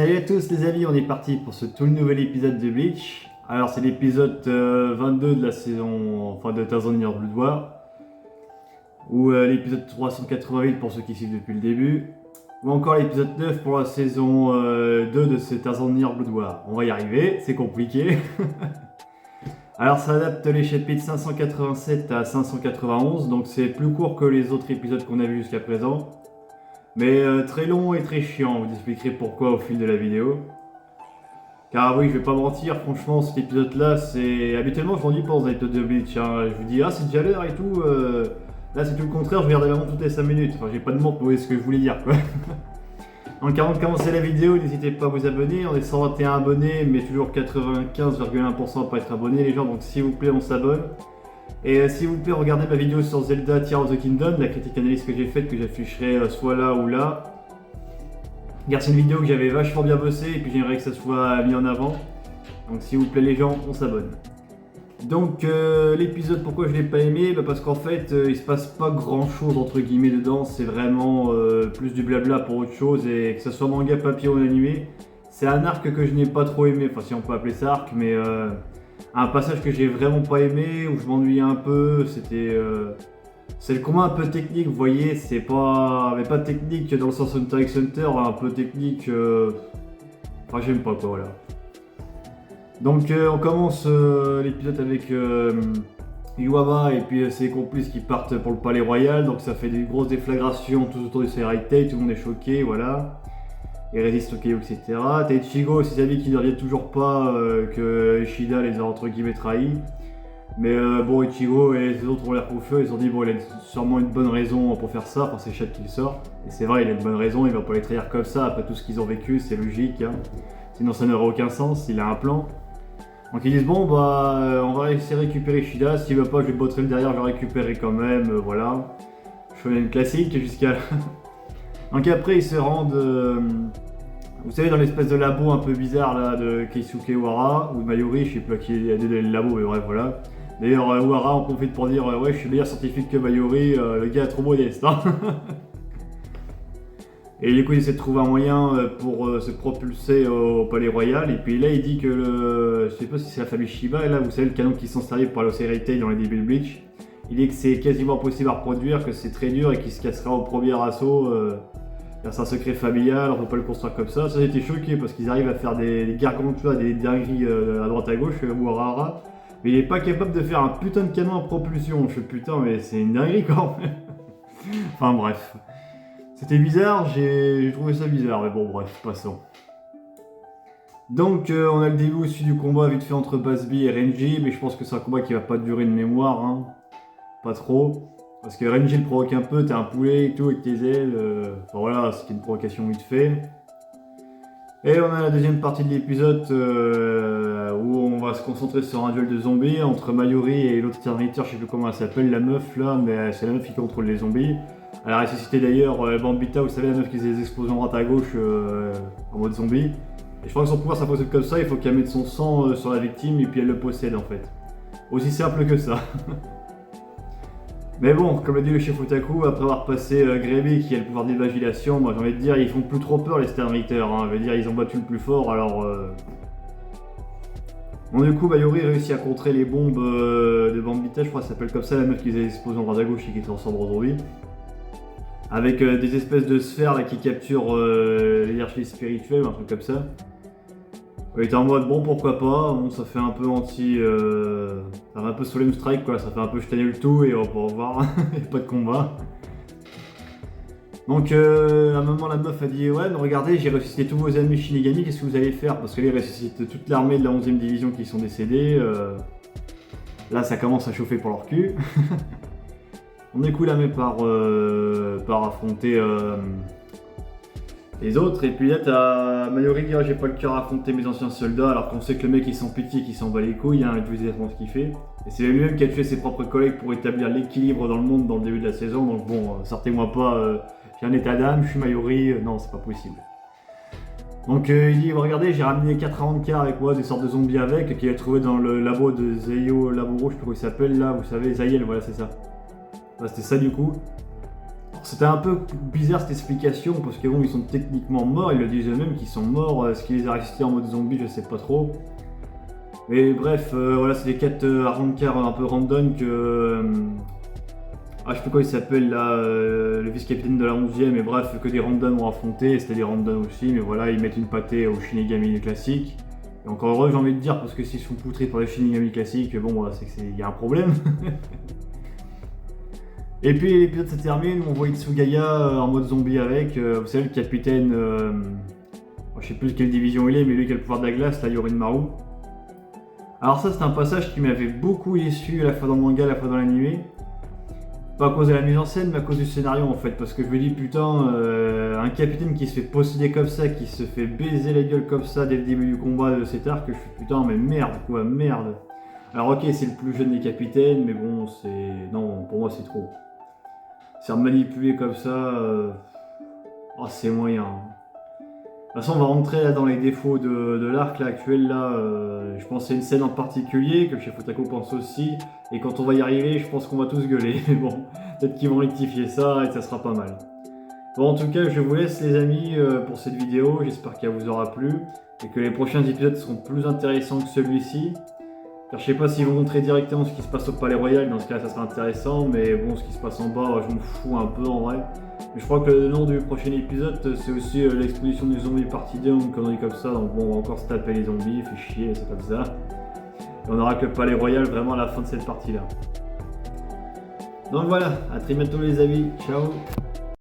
Salut à tous les amis, on est parti pour ce tout nouvel épisode de Bleach. Alors c'est l'épisode 22 de la saison, enfin de 1000 Year Blood War. Ou l'épisode 388 pour ceux qui suivent depuis le début. Ou encore l'épisode 9 pour la saison 2 de ce 1000 Year Blood War. On va y arriver, c'est compliqué. Alors ça adapte les chapitres 587 à 591, donc c'est plus court que les autres épisodes qu'on a vus jusqu'à présent. Mais très long et très chiant, je vous expliquerai pourquoi au fil de la vidéo. Car oui, je vais pas mentir, franchement cet épisode là, c'est... Habituellement je m'ennuie pas dans un épisode de Bleach, hein. Je vous dis ah c'est déjà l'heure et tout, là c'est tout le contraire, je regardais la montre toutes les 5 minutes, enfin j'ai pas de montre pour vous voyez ce que je voulais dire quoi. Donc avant de commencer la vidéo, n'hésitez pas à vous abonner, on est 121 abonnés mais toujours 95,1% à pas être abonnés les gens, donc s'il vous plaît on s'abonne. Et s'il vous plaît, regardez ma vidéo sur Zelda Tears of the Kingdom, la critique analyse que j'ai faite, que j'afficherai soit là ou là. Regarde, c'est une vidéo que j'avais vachement bien bossé et puis j'aimerais que ça soit mis en avant. Donc s'il vous plaît les gens, on s'abonne. Donc l'épisode, pourquoi je l'ai pas aimé, parce qu'en fait il se passe pas grand chose entre guillemets dedans, c'est vraiment plus du blabla pour autre chose, et que ce soit manga, papier ou animé, c'est un arc que je n'ai pas trop aimé, enfin si on peut appeler ça arc, mais un passage que j'ai vraiment pas aimé, où je m'ennuyais un peu, c'était... c'est le combat un peu technique, vous voyez, c'est pas... mais pas technique dans le sens Hunter x Hunter, un peu technique... Enfin j'aime pas quoi, voilà. Donc on commence l'épisode avec Iwama et puis ses complices qui partent pour le palais royal, donc ça fait des grosses déflagrations tout autour du Seraitei, tout le monde est choqué, voilà. Ils résistent au Kaio, etc. T'as Ichigo et ses amis qui ne reviennent toujours pas que Ishida les a entre guillemets trahis. Mais bon, Ichigo et les autres ont l'air confiants, ils ont dit bon, il a sûrement une bonne raison pour faire ça, enfin c'est Chad qui le sort. Et c'est vrai, il a une bonne raison, il va pas les trahir comme ça après tout ce qu'ils ont vécu, c'est logique. Hein. Sinon ça n'aurait aucun sens, il a un plan. Donc ils disent bon bah on va essayer de récupérer Ishida, s'il veut pas je vais botterai le derrière, je vais le récupérer quand même, voilà. Je fais une classique jusqu'à... Donc après ils se rendent, vous savez dans l'espèce de labo un peu bizarre là de Keisuke Wara ou de Mayuri, je sais pas qui est le labo mais bref voilà. D'ailleurs Wara en profite pour dire ouais je suis meilleur scientifique que Mayuri, le gars est trop modeste hein. Et du coup il essaie de trouver un moyen pour se propulser au palais royal, et puis là il dit que je sais pas si c'est la famille Shiba, et là vous savez le canon qui s'en servait pour aller au Seraitei dans les débuts de Bleach. Il dit que c'est quasiment impossible à reproduire, que c'est très dur et qu'il se cassera au premier assaut. C'est un secret familial, on peut pas le construire comme ça. Ça j'étais choqué parce qu'ils arrivent à faire des gargantuas, des dingueries à droite à gauche, Muharara. Mais il est pas capable de faire un putain de canon à propulsion. Je fais putain mais c'est une dinguerie quand même. Enfin bref. C'était bizarre, j'ai trouvé ça bizarre, mais bon bref, passons. Donc on a le début aussi du combat vite fait entre Basby et Renji, mais je pense que c'est un combat qui va pas durer une mémoire, hein. Pas trop. Parce que Renji le provoque un peu, t'es un poulet et tout avec tes ailes, enfin voilà, c'était une provocation vite fait. Et on a la deuxième partie de l'épisode où on va se concentrer sur un duel de zombies entre Mayuri et l'autre serviteur, je sais plus comment elle s'appelle, la meuf là, mais c'est la meuf qui contrôle les zombies. Elle a ressuscité d'ailleurs Bambita, vous savez la meuf qui faisait des explosions droite à gauche en mode zombie. Et je crois que son pouvoir ça fonctionne comme ça, il faut qu'elle mette son sang sur la victime et puis elle le possède en fait. Aussi simple que ça. Mais bon, comme l'a dit le chef Otaku, après avoir passé Gréby qui a le pouvoir d'évangélisation, moi j'ai envie de dire, ils font plus trop peur les Sternritters, hein. Je veux dire, ils ont battu le plus fort, alors... Bon du coup, Mayuri réussit à contrer les bombes de Bambita, je crois que ça s'appelle comme ça, la meuf qui faisait l'explosion droite à gauche et qui transforme en zombie. Avec des espèces de sphères là, qui capturent l'énergie spirituelle, un truc comme ça. Il était en mode bon pourquoi pas, bon, ça fait un peu anti... ça fait un peu Solemn Strike quoi, ça fait un peu je le tout et on va voir, il n'y a pas de combat. Donc à un moment la meuf a dit ouais mais regardez j'ai ressuscité tous vos amis Shinigami, qu'est-ce que vous allez faire? Parce que là ils ressuscitent toute l'armée de la 11e division qui sont décédés. Là ça commence à chauffer pour leur cul. On est cool à par affronter les autres, et puis là t'as Mayuri qui dit j'ai pas le cœur à affronter mes anciens soldats, alors qu'on sait que le mec il s'en pitié, qu'il s'en bat les couilles, hein, et tu sais exactement ce qu'il fait. Et c'est lui-même qui a tué ses propres collègues pour établir l'équilibre dans le monde dans le début de la saison, donc bon, sortez-moi pas, j'ai un état d'âme, je suis Mayuri, non c'est pas possible. Donc il dit regardez j'ai ramené 4 Ankar avec moi, des sortes de zombies avec, qu'il a trouvé dans le labo de Zeio Laboro, je sais pas comment il s'appelle là, vous savez, Zayel, voilà c'est ça. C'était ça du coup. Alors, C'était un peu bizarre cette explication parce que bon, ils sont techniquement morts, ils le disent eux-mêmes qu'ils sont morts. Ce qui les a ressuscités en mode zombie, je sais pas trop. Mais bref, voilà, c'est des quêtes à rencard un peu random que. Je sais plus quoi il s'appelle là, le vice-capitaine de la 11e, et bref, que des randoms ont affronté, c'était des randoms aussi, mais voilà, ils mettent une pâtée au Shinigami classique. Et encore heureux, j'ai envie de dire, parce que s'ils sont poutrés par les Shinigami classiques, bon, voilà, c'est qu'il y a un problème. Et puis l'épisode se termine, on voit Itsugaya en mode zombie avec, vous savez, le capitaine, je sais plus de quelle division il est, mais lui qui a le pouvoir de la glace, là, Yorinmaru. Alors ça, c'est un passage qui m'avait beaucoup déçu à la fois dans le manga, à la fois dans l'animé. Pas à cause de la mise en scène, mais à cause du scénario en fait, parce que je me dis putain, un capitaine qui se fait posséder comme ça, qui se fait baiser la gueule comme ça dès le début du combat de cet arc, je suis putain mais merde quoi, merde. Alors ok, c'est le plus jeune des capitaines, mais bon, c'est... Non, pour moi c'est trop. Se faire manipuler comme ça, c'est moyen. De toute façon, on va rentrer là dans les défauts de l'arc là, actuel. Là, je pense à une scène en particulier que Chef Otako pense aussi. Et quand on va y arriver, je pense qu'on va tous gueuler. Mais bon, peut-être qu'ils vont rectifier ça et ça sera pas mal. Bon, en tout cas, je vous laisse les amis pour cette vidéo. J'espère qu'elle vous aura plu et que les prochains épisodes seront plus intéressants que celui-ci. Car je sais pas s'ils vont montrer directement ce qui se passe au Palais Royal. Dans ce cas, ça sera intéressant. Mais bon, ce qui se passe en bas, je m'en fous un peu en vrai. Mais je crois que le nom du prochain épisode, c'est aussi l'exposition des zombies partie 2 ou une connerie comme ça. Donc bon, on va encore se taper les zombies, fait chier, c'est comme ça. Et on aura que le Palais Royal vraiment à la fin de cette partie-là. Donc voilà, à très bientôt les amis, ciao.